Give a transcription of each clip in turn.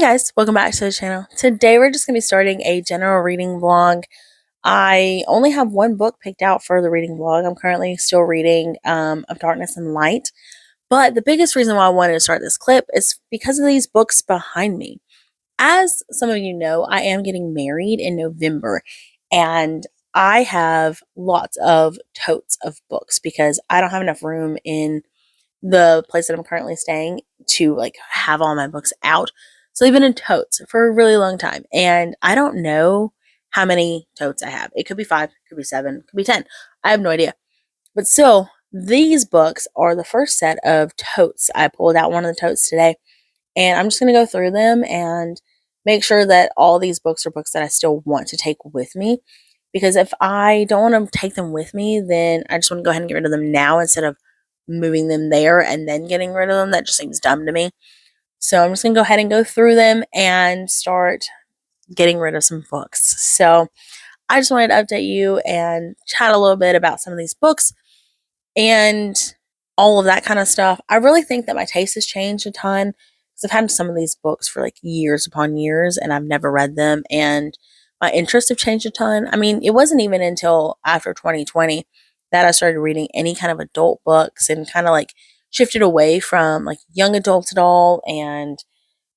Guys, welcome back to the channel. Today we're just going to be starting a general reading vlog. I only have one book picked out for the reading vlog. I'm currently still reading Of Darkness and Light. But the biggest reason why I wanted to start this clip is because of these books behind me. As some of you know, I am getting married in November, and I have lots of totes of books because I don't have enough room in the place that I'm currently staying to have all my books out. So they've been in totes for a really long time. And I don't know how many totes I have. It could be 5, it could be 7, it could be 10. I have no idea. But still, these books are the first set of totes. I pulled out one of the totes today. And I'm just going to go through them and make sure that all these books are books that I still want to take with me. Because if I don't want to take them with me, then I just want to go ahead and get rid of them now instead of moving them there and then getting rid of them. That just seems dumb to me. So I'm just going to go ahead and go through them and start getting rid of some books. So I just wanted to update you and chat a little bit about some of these books and all of that kind of stuff. I really think that my taste has changed a ton because I've had some of these books for years upon years and I've never read them, and my interests have changed a ton. I mean, it wasn't even until after 2020 that I started reading any kind of adult books and kind of shifted away from young adults at all. And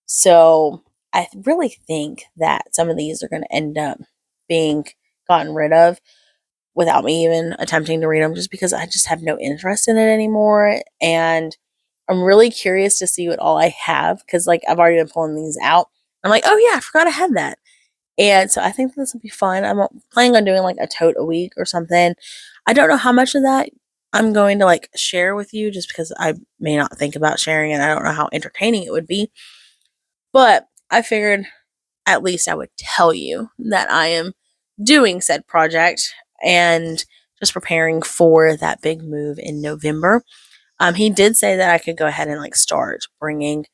so I really think that some of these are going to end up being gotten rid of without me even attempting to read them, just because I just have no interest in it anymore. And I'm really curious to see what all I have because I've already been pulling these out. I'm like, oh yeah, I forgot I had that. And so I think this will be fun. I'm planning on doing a tote a week or something. I don't know how much of that I'm going to share with you just because I may not think about sharing it. I don't know how entertaining it would be. But I figured at least I would tell you that I am doing said project and just preparing for that big move in November. He did say that I could go ahead and start bringing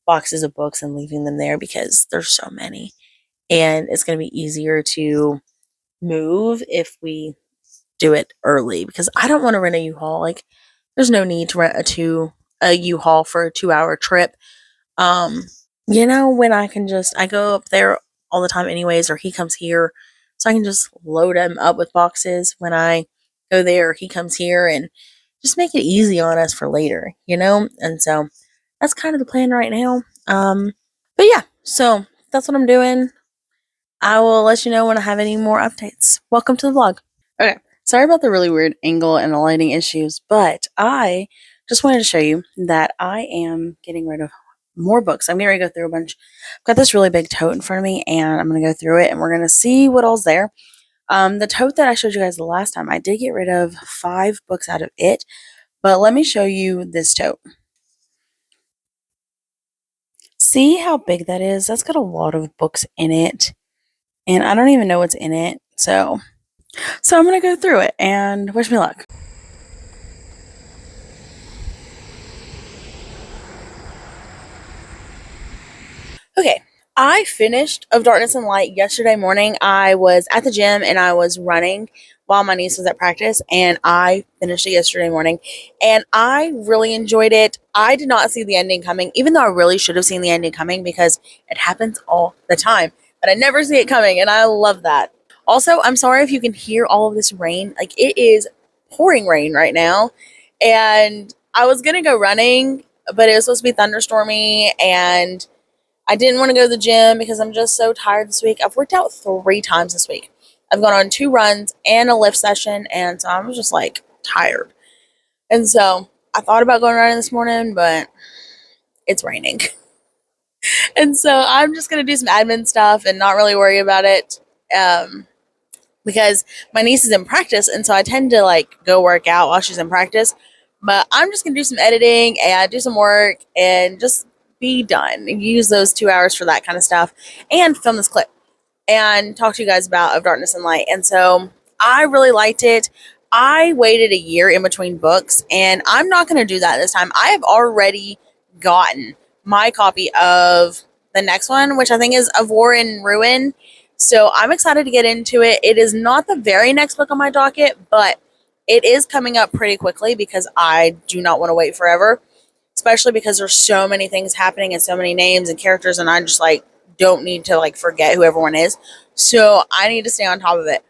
boxes of books and leaving them there because there's so many. And it's going to be easier to move if we do it early because I don't want to rent a U-Haul. There's no need to rent a U-Haul for a 2-hour trip. Um, when I go up there all the time anyways, or he comes here, so I can just load him up with boxes when I go there, or he comes here, and just make it easy on us for later, And so that's kind of the plan right now. But yeah, so that's what I'm doing. I will let you know when I have any more updates. Welcome to the vlog. Okay, sorry about the really weird angle and the lighting issues, but I just wanted to show you that I am getting rid of more books. I'm getting ready to go through a bunch. I've got this really big tote in front of me, and I'm going to go through it, and we're going to see what all's there. The tote that I showed you guys the last time, I did get rid of 5 books out of it, but let me show you this tote. See how big that is? That's got a lot of books in it, and I don't even know what's in it, so I'm going to go through it, and wish me luck. Okay, I finished Of Darkness and Light yesterday morning. I was at the gym and I was running while my niece was at practice, and I finished it yesterday morning, and I really enjoyed it. I did not see the ending coming, even though I really should have seen the ending coming because it happens all the time, but I never see it coming, and I love that. Also, I'm sorry if you can hear all of this rain. It is pouring rain right now, and I was gonna go running, but it was supposed to be thunderstormy, and I didn't want to go to the gym because I'm just so tired this week. I've worked out 3 times this week. I've gone on 2 runs and a lift session, and so I'm just tired. And so I thought about going running this morning, but it's raining. And so I'm just going to do some admin stuff and not really worry about it because my niece is in practice, and so I tend to go work out while she's in practice. But I'm just going to do some editing and do some work and just be done and use those 2 hours for that kind of stuff and film this clip and talk to you guys about Of Darkness and Light. And so I really liked it. I waited a year in between books, and I'm not going to do that this time. I have already gotten my copy of the next one, which I think is Of War and Ruin. So I'm excited to get into it. It is not the very next book on my docket, but it is coming up pretty quickly because I do not want to wait forever. especially because there's so many things happening and so many names and characters, and I just like don't need to like forget who everyone is. So I need to stay on top of it.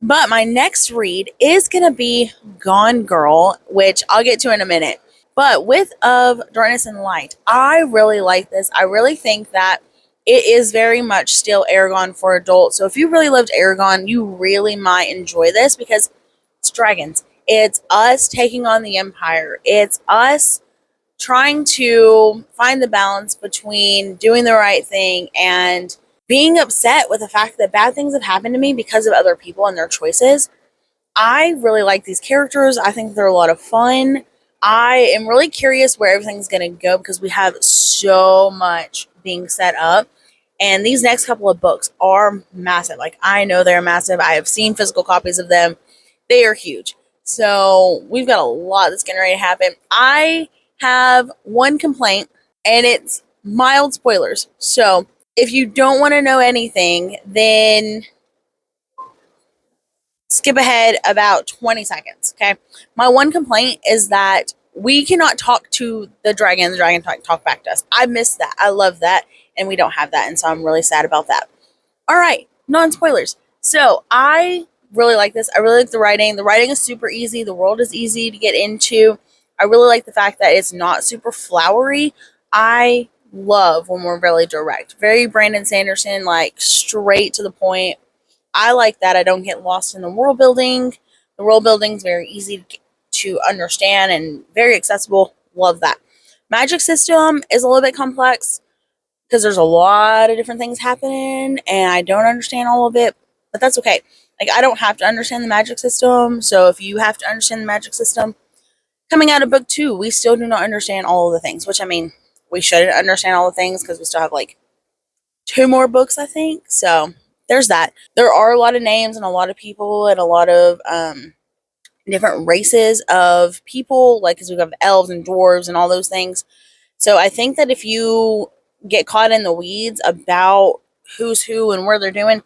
But my next read is going to be Gone Girl, which I'll get to in a minute. But with Of Darkness and Light, I really like this. I really think that it is very much still Aragon for adults. So if you really loved Aragon, you really might enjoy this because it's dragons. It's us taking on the Empire. It's us trying to find the balance between doing the right thing and being upset with the fact that bad things have happened to me because of other people and their choices. I really like these characters. I think they're a lot of fun. I am really curious where everything's going to go because we have so much being set up. And these next couple of books are massive. Like, I know they're massive. I have seen physical copies of them. They are huge. So we've got a lot that's getting ready to happen. I have one complaint, and it's mild spoilers. So if you don't want to know anything, then skip ahead about 20 seconds. Okay. My one complaint is that we cannot talk to the dragon talk back to us. I miss that. I love that. And we don't have that. And so I'm really sad about that. All right. Non spoilers. So I really like this. I really like the writing. The writing is super easy. The world is easy to get into. I really like the fact that it's not super flowery. I love when we're really direct. Very Brandon Sanderson, like straight to the point. I like that. I don't get lost in the world building. The world building is very easy to understand and very accessible. Love that. Magic system is a little bit complex because there's a lot of different things happening and I don't understand all of it, but that's okay. Like, I don't have to understand the magic system. So if you have to understand the magic system, coming out of book 2, we still do not understand all of the things, which I mean, we shouldn't understand all the things because we still have like 2 more books, I think. So there's that. There are a lot of names and a lot of people and a lot of different races of people, like, because we have elves and dwarves and all those things. So I think that if you get caught in the weeds about who's who and where they're doing,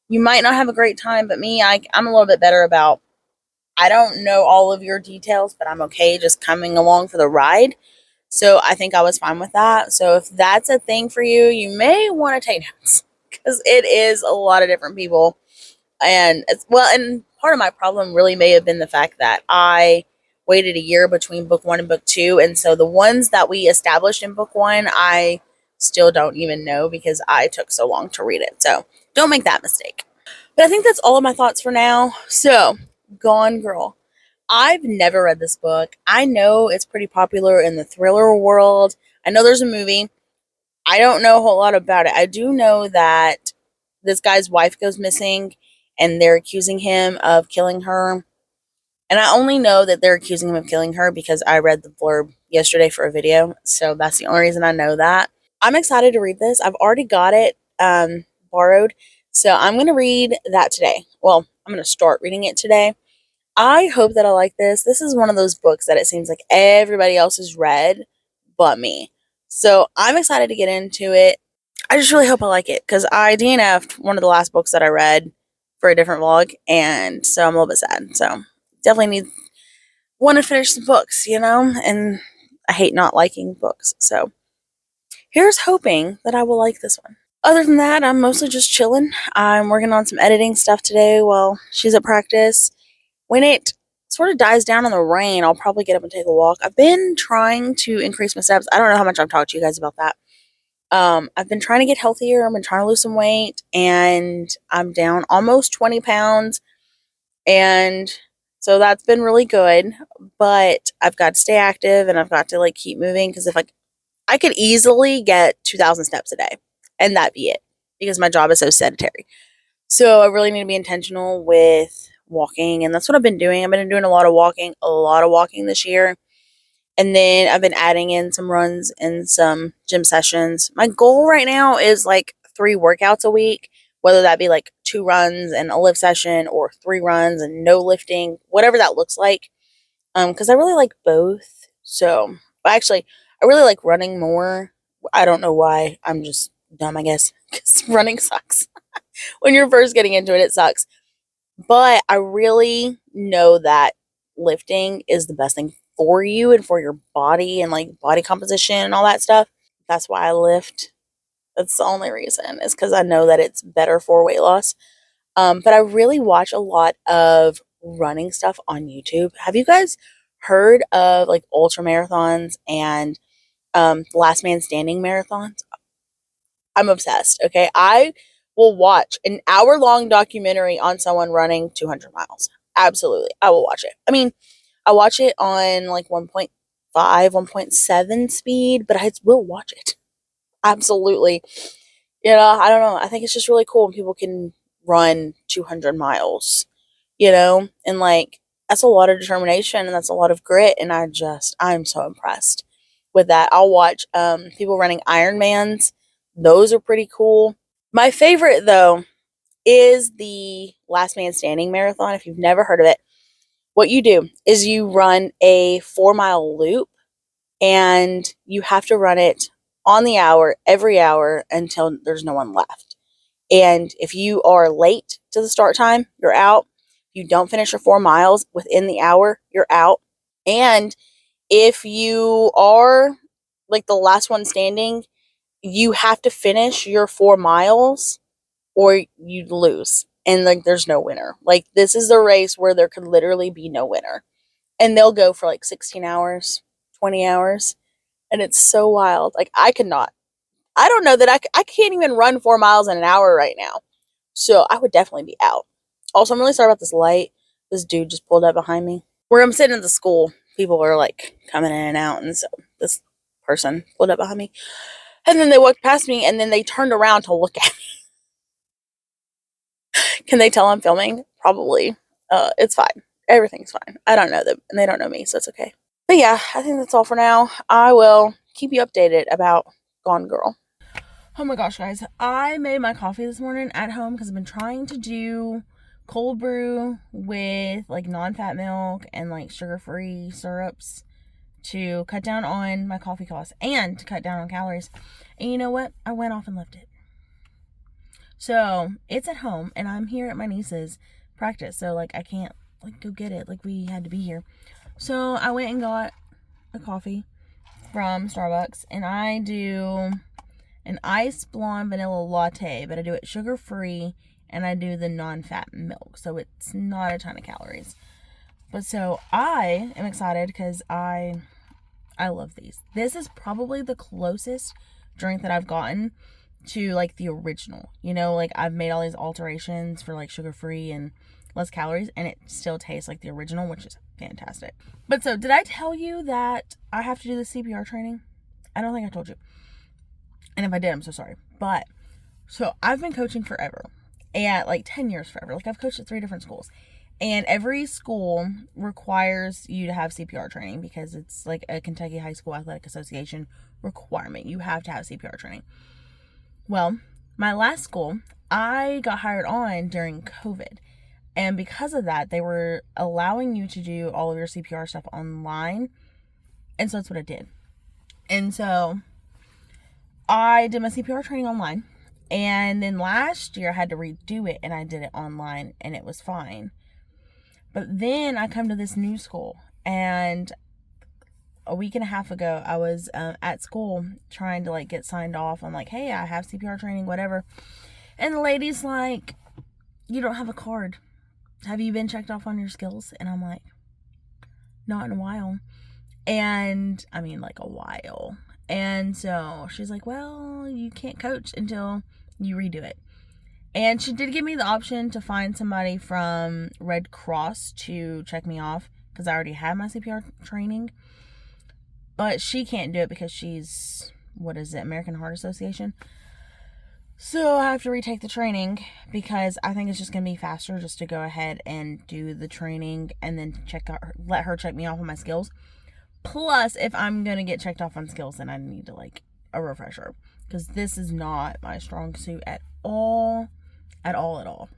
you might not have a great time. But me, I'm a little bit better about, I don't know all of your details, but I'm okay just coming along for the ride. So I think I was fine with that. So if that's a thing for you, you may want to take notes because it is a lot of different people. And it's, well, and part of my problem really may have been the fact that I waited a year between book 1 and book 2. And so the ones that we established in book 1, I still don't even know because I took so long to read it. So don't make that mistake. But I think that's all of my thoughts for now. So, Gone Girl. I've never read this book. I know it's pretty popular in the thriller world. I know there's a movie. I don't know a whole lot about it. I do know that this guy's wife goes missing and they're accusing him of killing her. And I only know that they're accusing him of killing her because I read the blurb yesterday for a video. So that's the only reason I know that. I'm excited to read this. I've already got it borrowed. So I'm going to read that today. Well, I'm going to start reading it today. I hope that I like this. This is one of those books that it seems like everybody else has read but me. So I'm excited to get into it. I just really hope I like it because I DNF'd one of the last books that I read for a different vlog, and so I'm a little bit sad. So definitely want to finish the books, and I hate not liking books. So here's hoping that I will like this one. Other than that, I'm mostly just chilling. I'm working on some editing stuff today while she's at practice. When it sort of dies down in the rain, I'll probably get up and take a walk. I've been trying to increase my steps. I don't know how much I've talked to you guys about that. I've been trying to get healthier. I've been trying to lose some weight, and I'm down almost 20 pounds. And so that's been really good, but I've got to stay active and I've got to like keep moving because if I could easily get 2,000 steps a day and that'd be it because my job is so sedentary. So I really need to be intentional with walking, and that's what I've been doing. I've been doing a lot of walking this year. And then I've been adding in some runs and some gym sessions. My goal right now is like 3 workouts a week, whether that be like 2 runs and a lift session or 3 runs and no lifting, whatever that looks like. Because I really like both. So, actually, I really like running more. I don't know why. I'm just dumb, I guess, because running sucks. When you're first getting into it, it sucks. But I really know that lifting is the best thing for you and for your body and like body composition and all that stuff. That's why I lift. That's the only reason, is because I know that it's better for weight loss. But I really watch a lot of running stuff on YouTube. Have you guys heard of like ultra marathons and last man standing marathons? I'm obsessed. Okay. I will watch an hour-long documentary on someone running 200 miles. Absolutely. I will watch it. I mean, I watch it on like 1.5, 1.7 speed, but I will watch it. Absolutely. I don't know. I think it's just really cool when people can run 200 miles, and like that's a lot of determination and that's a lot of grit. And I'm so impressed with that. I'll watch people running Ironmans. Those are pretty cool. My favorite though is the Last Man Standing marathon. If you've never heard of it, what you do is you run a 4-mile loop and you have to run it on the hour every hour until there's no one left. And if you are late to the start time, you're out. If you don't finish your 4 miles within the hour, you're out. And if you are like the last one standing, you have to finish your 4 miles or you lose. And like there's no winner. Like this is a race where there could literally be no winner. And they'll go for like 16 hours, 20 hours. And it's so wild. Like I could not. I don't know that I can't even run 4 miles in an hour right now. So I would definitely be out. Also, I'm really sorry about this light. This dude just pulled up behind me. Where I'm sitting at the school, people are like coming in and out. And so this person pulled up behind me. And then they walked past me and then they turned around to look at me. Can they tell I'm filming? Probably. It's fine. Everything's fine. I don't know them and they don't know me, so it's okay. But yeah, I think that's all for now. I will keep you updated about Gone Girl. Oh my gosh, guys. I made my coffee this morning at home because I've been trying to do cold brew with like non-fat milk and like sugar-free syrups to cut down on my coffee costs and to cut down on calories. And you know what? I went off and left it. So it's at home and I'm here at my niece's practice. So like I can't like go get it. Like we had to be here. So I went and got a coffee from Starbucks and I do an iced blonde vanilla latte, but I do it sugar-free and I do the non-fat milk. So it's not a ton of calories. But so I am excited because I love these. This is probably the closest drink that I've gotten to like the original. Like I've made all these alterations for like sugar-free and less calories and it still tastes like the original, which is fantastic. But so did I tell you that I have to do the CPR training? I don't think I told you. And if I did, I'm so sorry. But so I've been coaching forever. And like 10 years forever. Like I've coached at 3 different schools. And every school requires you to have CPR training because it's like a Kentucky High School Athletic Association requirement. You have to have CPR training. Well, my last school, I got hired on during COVID. And because of that, they were allowing you to do all of your CPR stuff online. And so that's what I did. And so I did my CPR training online. And then last year I had to redo it and I did it online and it was fine. But then I come to this new school and a week and a half ago I was at school trying to like get signed off. I'm like, hey, I have CPR training, whatever. And the lady's like, you don't have a card. Have you been checked off on your skills? And I'm like, not in a while. And I mean like a while. And so she's like, well, you can't coach until you redo it. And she did give me the option to find somebody from Red Cross to check me off because I already had my CPR training. But she can't do it because she's, American Heart Association. So I have to retake the training because I think it's just going to be faster just to go ahead and do the training and then let her check me off on my skills. Plus, if I'm going to get checked off on skills, then I need to like a refresher because this is not my strong suit at all. At all.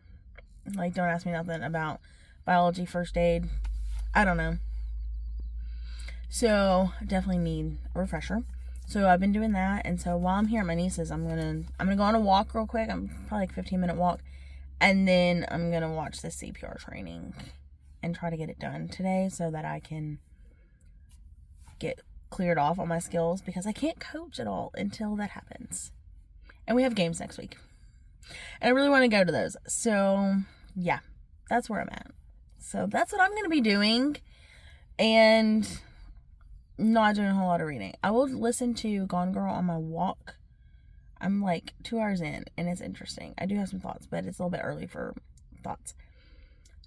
Like, don't ask me nothing about biology, first aid. I don't know. So, I definitely need a refresher. So, I've been doing that. And so, while I'm here at my niece's, I'm gonna go on a walk real quick. I'm probably like 15-minute walk. And then I'm going to watch the CPR training and try to get it done today so that I can get cleared off on my skills because I can't coach at all until that happens. And we have games next week. And I really want to go to those. So, yeah, that's where I'm at. So, that's what I'm going to be doing. And not doing a whole lot of reading. I will listen to Gone Girl on my walk. I'm like 2 hours in, and it's interesting. I do have some thoughts, but it's a little bit early for thoughts.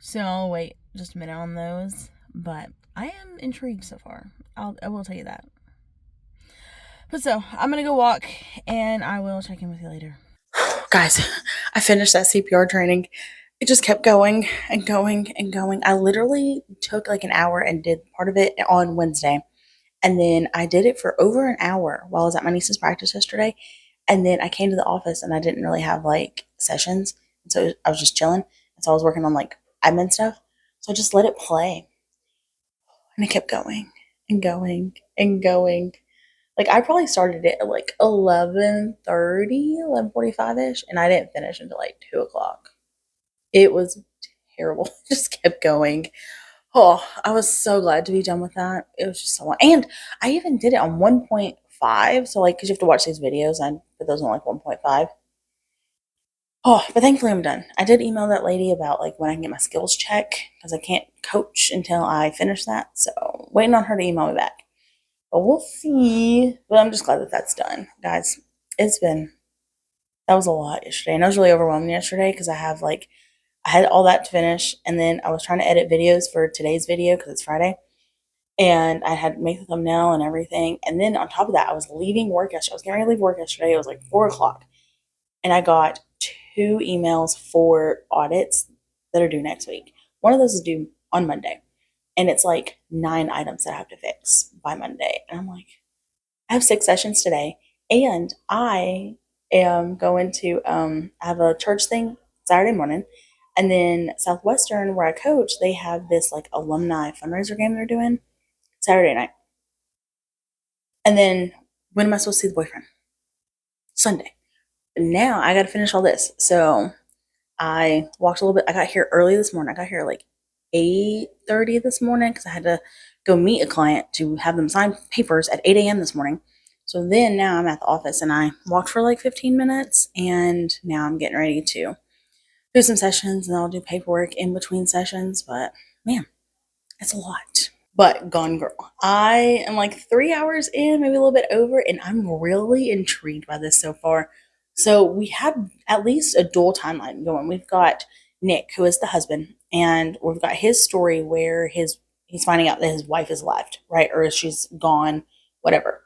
So I'll wait just a minute on those. But I am intrigued so far. I will tell you that. But so, I'm going to go walk, and I will check in with you later. Guys, I finished that CPR training. It just kept going and going and going. I literally took like an hour and did part of it on Wednesday. And then I did it for over an hour while I was at my niece's practice yesterday. And then I came to the office and I didn't really have like sessions. So I was just chilling. And so I was working on like admin stuff. So I just let it play. And it kept going and going and going. Like I probably started it at like 11:30, 11:45ish, and I didn't finish until like 2 o'clock. It was terrible. It just kept going. Oh, I was so glad to be done with that. It was just so long. And I even did it on 1.5. So, like, because you have to watch these videos, I put those on like 1.5. Oh, but thankfully I'm done. I did email that lady about like when I can get my skills check because I can't coach until I finish that. So, waiting on her to email me back. But we'll see. But I'm just glad that that's done. Guys, that was a lot yesterday. And I was really overwhelmed yesterday because I had all that to finish, and then I was trying to edit videos for today's video because it's Friday, and I had to make the thumbnail and everything. And then on top of that, I was leaving work yesterday. I was getting ready to leave work yesterday. It was like 4 o'clock, and I got 2 emails for audits that are due next week. One of those is due on Monday, and it's like 9 items that I have to fix by Monday. And I'm like, I have 6 sessions today, and I am going to I have a church thing Saturday morning, and then Southwestern, where I coach, they have this like alumni fundraiser game they're doing Saturday night. And then when am I supposed to see the boyfriend? Sunday. Now I got to finish all this. So I walked a little bit. I got here early this morning. I got here like 8:30 this morning because I had to go meet a client to have them sign papers at 8 a.m. this morning. So then now I'm at the office and I walked for like 15 minutes and now I'm getting ready to do some sessions and I'll do paperwork in between sessions. But man, it's a lot. But Gone Girl, I am like 3 hours in, maybe a little bit over, and I'm really intrigued by this so far. So we have at least a dual timeline going. We've got Nick, who is the husband, and we've got his story where he's finding out that his wife is left, right, or she's gone, whatever.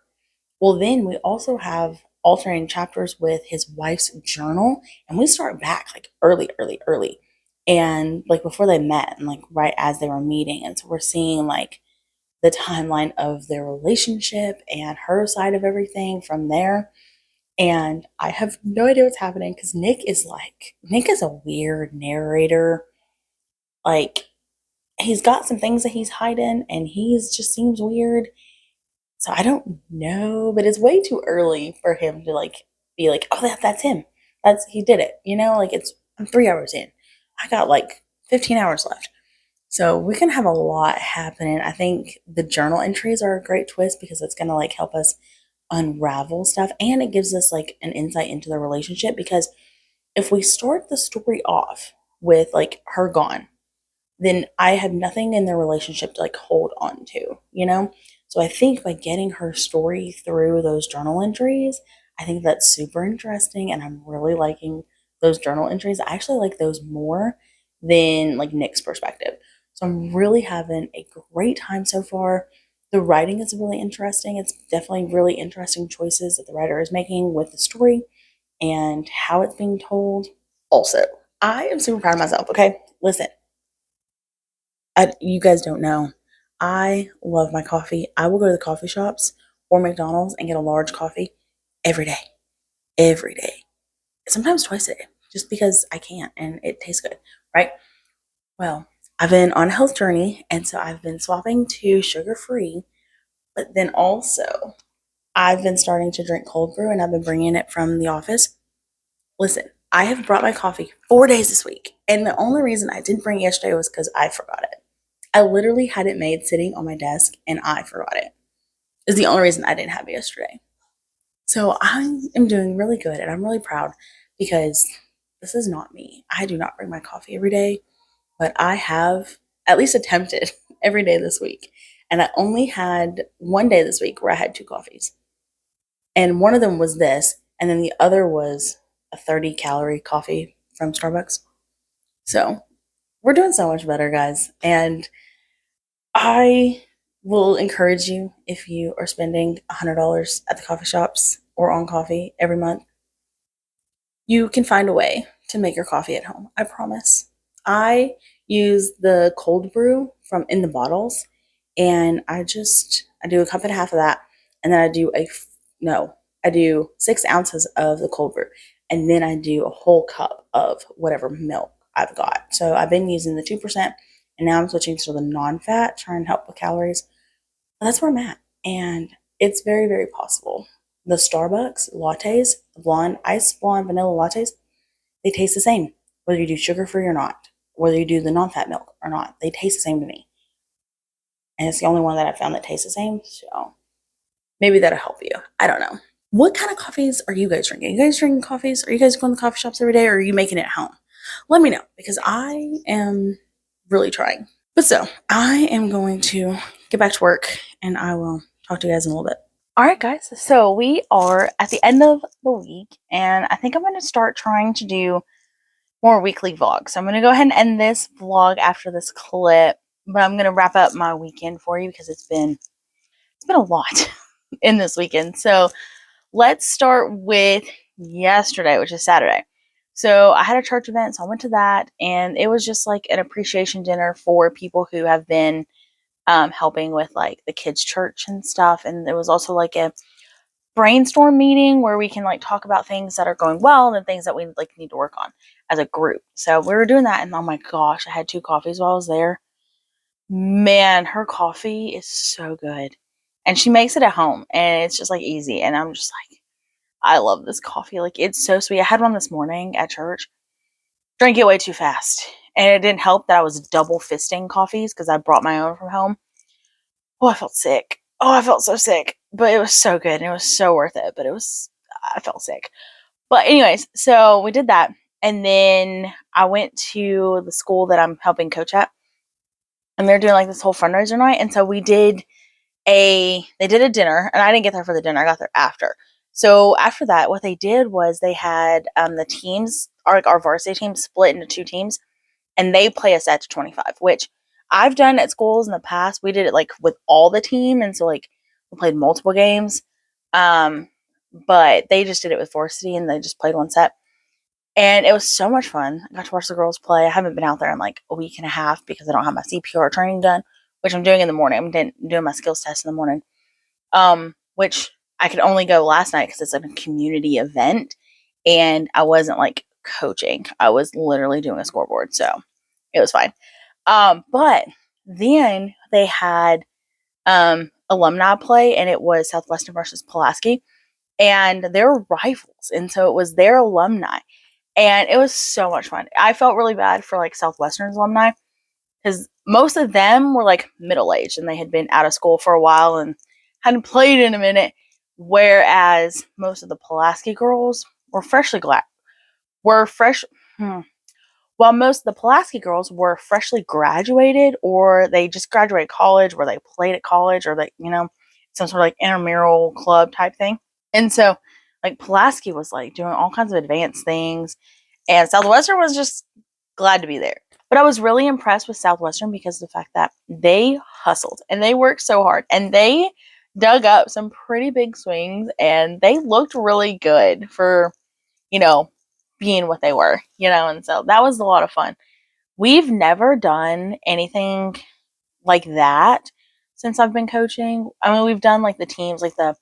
Well, then we also have alternating chapters with his wife's journal, and we start back like early, early, early, and like before they met, and like right as they were meeting, and so we're seeing like the timeline of their relationship and her side of everything from there. And I have no idea what's happening because Nick is a weird narrator. Like he's got some things that he's hiding, and he's just seems weird. So I don't know, but it's way too early for him to like be like, oh, that's him. He did it. Like I'm 3 hours in. I got like 15 hours left. So we can have a lot happening. I think the journal entries are a great twist because it's gonna like help us unravel stuff and it gives us like an insight into the relationship because if we start the story off with like her gone, then I have nothing in their relationship to like hold on to. So I think by getting her story through those journal entries, I think that's super interesting and I'm really liking those journal entries. I actually like those more than like Nick's perspective. So I'm really having a great time so far. The writing is really interesting. It's definitely really interesting choices that the writer is making with the story and how it's being told. Also, I am super proud of myself. Okay, listen, you guys don't know. I love my coffee. I will go to the coffee shops or McDonald's and get a large coffee every day. Every day. Sometimes twice a day, just because I can and it tastes good, right? Well, I've been on a health journey, and so I've been swapping to sugar free, but then also I've been starting to drink cold brew and I've been bringing it from the office. Listen, I have brought my coffee 4 days this week, and the only reason I didn't bring it yesterday was because I forgot it. I literally had it made sitting on my desk and I forgot it. is the only reason I didn't have it yesterday. So I am doing really good and I'm really proud because this is not me. I do not bring my coffee every day, but I have at least attempted every day this week. And I only had one day this week where I had two coffees. And one of them was this, and then the other was a 30-calorie coffee from Starbucks. So we're doing so much better, guys. And I will encourage you, if you are spending $100 at the coffee shops or on coffee every month, you can find a way to make your coffee at home. I promise. I use the cold brew from in the bottles, and I do a cup and a half of that, and then I do no, I do 6 ounces of the cold brew, and then I do a whole cup of whatever milk I've got. So I've been using the 2%, and now I'm switching to the non-fat, trying to help with calories. That's where I'm at, and it's very, very possible. The Starbucks lattes, the blonde, iced blonde vanilla lattes, they taste the same, whether you do sugar free or not, whether you do the non fat milk or not. They taste the same to me. And it's the only one that I found that tastes the same. So maybe that'll help you. I don't know. What kind of coffees are you guys drinking? Are you guys drinking coffees? Are you guys going to coffee shops every day, or are you making it at home? Let me know, because I am really trying. But so I am going to get back to work and I will talk to you guys in a little bit. All right, guys. So we are at the end of the week, and I think I'm going to start trying to do more weekly vlogs. So I'm going to go ahead and end this vlog after this clip, but I'm going to wrap up my weekend for you because it's been a lot in this weekend. So let's start with yesterday, which is Saturday. So I had a church event, so I went to that, and it was just like an appreciation dinner for people who have been helping with like the kids' church and stuff. And there was also like a brainstorm meeting where we can like talk about things that are going well and things that we like need to work on as a group. So we were doing that, and oh my gosh, I had 2 coffees while I was there. Man, her coffee is so good. And she makes it at home, and it's just like easy, and I'm just like, I love this coffee. Like, it's so sweet. I had one this morning at church. Drank it way too fast. And it didn't help that I was double fisting coffees because I brought my own from home. Oh, I felt sick. Oh, I felt so sick. But it was so good and it was so worth it. But I felt sick. But anyways, so we did that. And then I went to the school that I'm helping coach at. And they're doing like this whole fundraiser night. And so they did a dinner, and I didn't get there for the dinner. I got there after. So after that, what they did was they had the teams, our varsity team split into 2 teams, and they play a set to 25, which I've done at schools in the past. We did it like with all the team, and so like we played multiple games. But they just did it with varsity, and they just played one set. And it was so much fun. I got to watch the girls play. I haven't been out there in like a week and a half because I don't have my CPR training done, which I'm doing in the morning. I'm doing my skills test in the morning, which I could only go last night because it's a community event, and I wasn't like coaching. I was literally doing a scoreboard, so it was fine. But then they had alumni play, and it was Southwestern versus Pulaski, and they're rivals, and so it was their alumni, and it was so much fun. I felt really bad for like Southwestern's alumni because most of them were like middle aged and they had been out of school for a while and hadn't played in a minute, whereas most of the Pulaski girls were were fresh. Well, most of the Pulaski girls were freshly graduated, or they just graduated college, or they played at college, or they, some sort of like intramural club type thing. And so, like, Pulaski was like doing all kinds of advanced things, and Southwestern was just glad to be there. But I was really impressed with Southwestern because of the fact that they hustled and they worked so hard, and they dug up some pretty big swings, and they looked really good for, you know, being what they were, and so that was a lot of fun. We've never done anything like that since I've been coaching. I mean, we've done like the teams, like the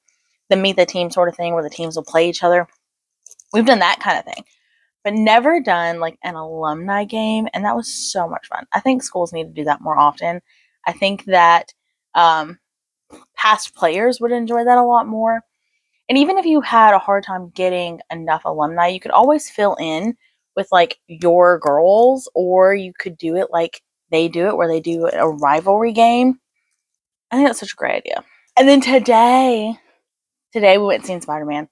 meet the team sort of thing where the teams will play each other. We've done that kind of thing, but never done like an alumni game, and that was so much fun. I think schools need to do that more often. I think that past players would enjoy that a lot more. And even if you had a hard time getting enough alumni, you could always fill in with like your girls, or you could do it like they do it, where they do a rivalry game. I think that's such a great idea. And then today we went and seen Spider-Man,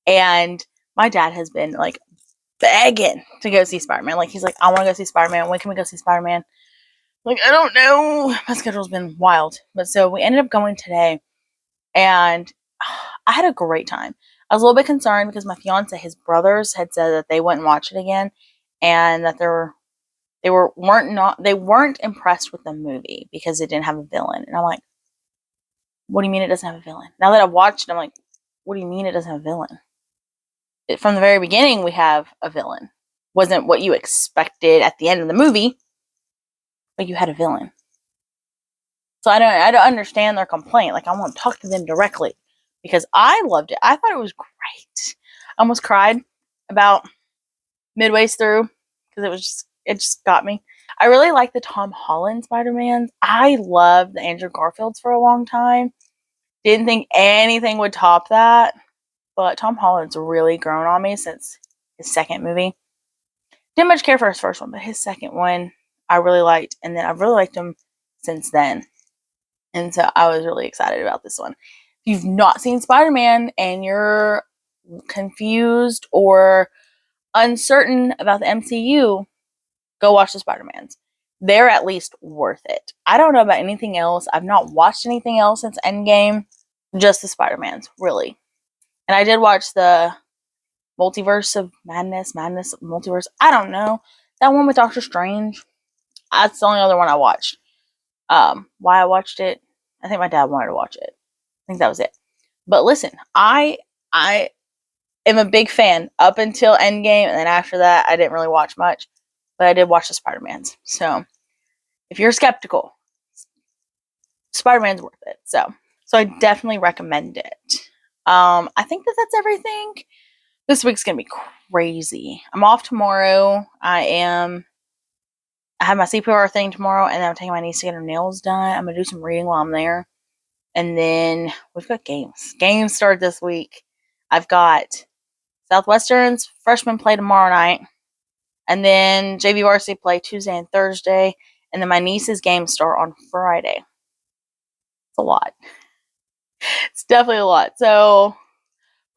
and my dad has been like begging to go see Spider-Man. Like, he's like, I want to go see Spider-Man. When can we go see Spider-Man? Like, I don't know. My schedule's been wild. But so we ended up going today, and I had a great time. I was a little bit concerned because my fiance, his brothers, had said that they wouldn't watch it again, and that they weren't impressed with the movie because it didn't have a villain. And I'm like, what do you mean it doesn't have a villain? Now that I've watched it, I'm like, what do you mean it doesn't have a villain? From the very beginning, we have a villain. Wasn't what you expected at the end of the movie, but you had a villain. So I don't understand their complaint. Like, I want to talk to them directly because I loved it. I thought it was great. I almost cried about midway through because it just got me. I really like the Tom Holland Spider-Man. I loved the Andrew Garfields for a long time. Didn't think anything would top that, but Tom Holland's really grown on me since his second movie. Didn't much care for his first one, but his second one I really liked, and then I've really liked him since then. And so I was really excited about this one. If you've not seen Spider-Man and you're confused or uncertain about the MCU, go watch the Spider-Mans. They're at least worth it. I don't know about anything else. I've not watched anything else since Endgame. Just the Spider-Mans, really. And I did watch the Multiverse of Madness, Multiverse. I don't know. That one with Doctor Strange. That's the only other one I watched. Why I watched it, I think my dad wanted to watch it. I think that was it. But listen, I am a big fan up until Endgame, and then after that, I didn't really watch much. But I did watch the Spider-Mans. So if you're skeptical, Spider-Man's worth it. So I definitely recommend it. I think that's everything. This week's gonna be crazy. I'm off tomorrow. I have my CPR thing tomorrow, and then I'm taking my niece to get her nails done. I'm gonna do some reading while I'm there. And then we've got games. Games start this week. I've got Southwestern's freshman play tomorrow night. And then JV varsity play Tuesday and Thursday. And then my niece's games start on Friday. It's a lot. It's definitely a lot. So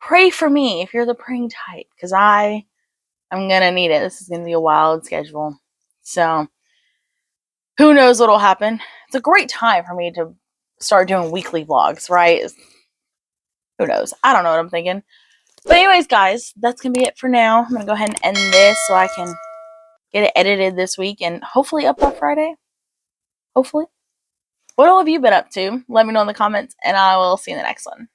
pray for me if you're the praying type, because I'm going to need it. This is going to be a wild schedule. So who knows what will happen. It's a great time for me to start doing weekly vlogs, right? Who knows? I don't know what I'm thinking. But anyways, guys, that's going to be it for now. I'm going to go ahead and end this so I can get it edited this week and hopefully up by Friday. Hopefully. What all have you been up to? Let me know in the comments, and I will see you in the next one.